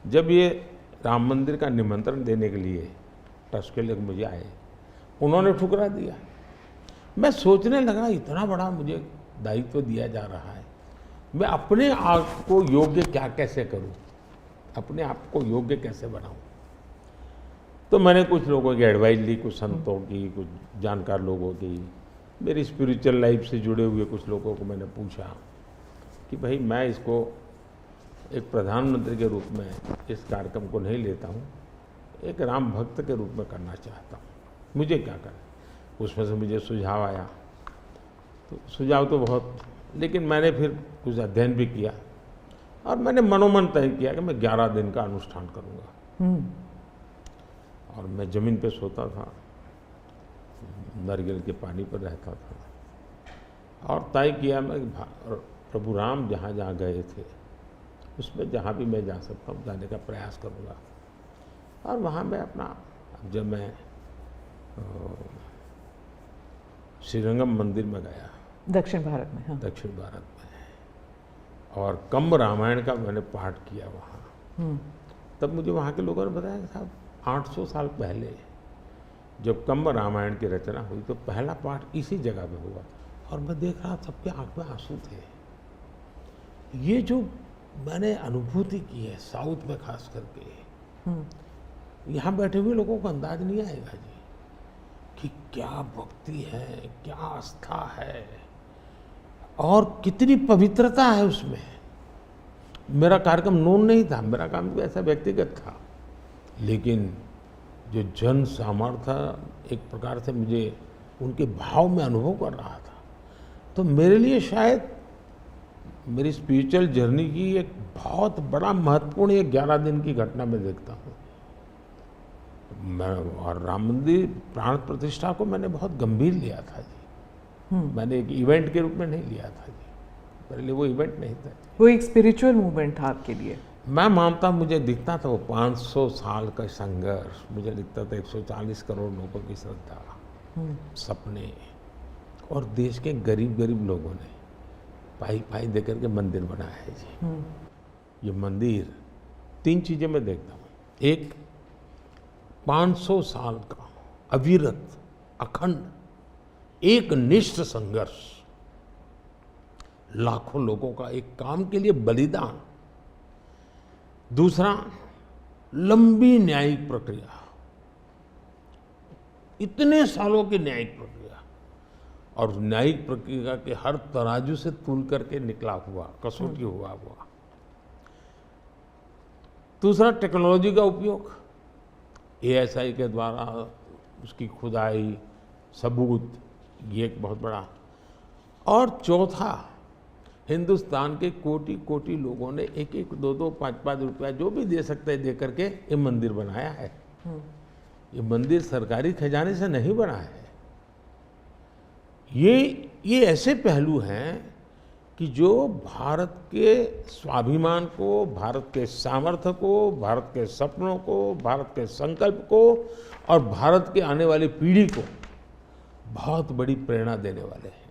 जब ये राम मंदिर का निमंत्रण देने के लिए ट्रस्ट के लोग मुझे आए, उन्होंने ठुकरा दिया। मैं सोचने लगा इतना बड़ा मुझे दायित्व दिया जा रहा है, मैं अपने आप को योग्य क्या कैसे करूं, अपने आप को योग्य कैसे बनाऊं। तो मैंने कुछ लोगों की एडवाइस ली, कुछ संतों की, कुछ जानकार लोगों की, मेरी स्पिरिचुअल लाइफ से जुड़े हुए कुछ लोगों को मैंने पूछा कि भाई मैं इसको एक प्रधानमंत्री के रूप में इस कार्यक्रम को नहीं लेता हूँ, एक राम भक्त के रूप में करना चाहता हूँ, मुझे क्या करें। उसमें से मुझे सुझाव आया, तो सुझाव तो बहुत, लेकिन मैंने फिर कुछ अध्ययन भी किया और मैंने मनोमन तय किया कि मैं 11 दिन का अनुष्ठान करूँगा। और मैं ज़मीन पे सोता था, नारियल के पानी पर रहता था और तय किया मैं कि प्रभु राम जहाँ जहाँ गए थे उसमें जहाँ भी मैं जा सकता हूँ जाने का प्रयास करूँगा। और वहाँ मैं अपना, जब मैं श्रीरंगम मंदिर में गया, दक्षिण भारत में, हाँ, दक्षिण भारत में, और कंब रामायण का मैंने पाठ किया वहाँ, तब मुझे वहाँ के लोगों ने बताया कि साहब 800 साल पहले जब कंब रामायण की रचना हुई तो पहला पाठ इसी जगह पे हुआ। और मैं देख रहा सबके आंख में आंसू थे। ये जो मैंने अनुभूति की है साउथ में खास करके, यहाँ बैठे हुए लोगों को अंदाज नहीं आएगा जी कि क्या भक्ति है, क्या आस्था है और कितनी पवित्रता है उसमें। मेरा कार्यक्रम नोन नहीं था, मेरा काम भी ऐसा व्यक्तिगत था, लेकिन जो जन सामर्थ्य एक प्रकार से मुझे उनके भाव में अनुभव कर रहा था, तो मेरे लिए शायद मेरी स्पिरिचुअल जर्नी की एक बहुत बड़ा महत्वपूर्ण एक 11 दिन की घटना मैं देखता हूँ। मैं और राम मंदिर प्राण प्रतिष्ठा को मैंने बहुत गंभीर लिया था जी। मैंने एक इवेंट के रूप में नहीं लिया था जी, मेरे लिए वो इवेंट नहीं था, वो एक स्पिरिचुअल मूवमेंट था आपके लिए। मैं मानता, मुझे दिखता था वो 500 साल का संघर्ष, मुझे दिखता था 140 करोड़ लोगों की श्रद्धा, सपने, और देश के गरीब गरीब लोगों ने पाई पाई देकर के मंदिर बनाया है जी। ये मंदिर 3 चीज़ें मैं देखता हूँ। एक, 500 साल का अविरत अखंड एक निष्ठ संघर्ष, लाखों लोगों का एक काम के लिए बलिदान। दूसरा, लंबी न्यायिक प्रक्रिया, इतने सालों की न्यायिक प्रक्रिया, और न्यायिक प्रक्रिया के हर तराजू से तूल करके निकला हुआ, कसौटी हुआ। दूसरा, टेक्नोलॉजी का उपयोग, ASI के द्वारा उसकी खुदाई, सबूत, ये एक बहुत बड़ा। और चौथा, हिंदुस्तान के कोटि कोटि लोगों ने 1-1, 2-2, 5-5 रुपया जो भी दे सकते हैं दे करके ये मंदिर बनाया है। ये मंदिर सरकारी खजाने से नहीं बना है। ये ऐसे पहलू हैं कि जो भारत के स्वाभिमान को, भारत के सामर्थ्य को, भारत के सपनों को, भारत के संकल्प को और भारत के आने वाली पीढ़ी को बहुत बड़ी प्रेरणा देने वाले हैं।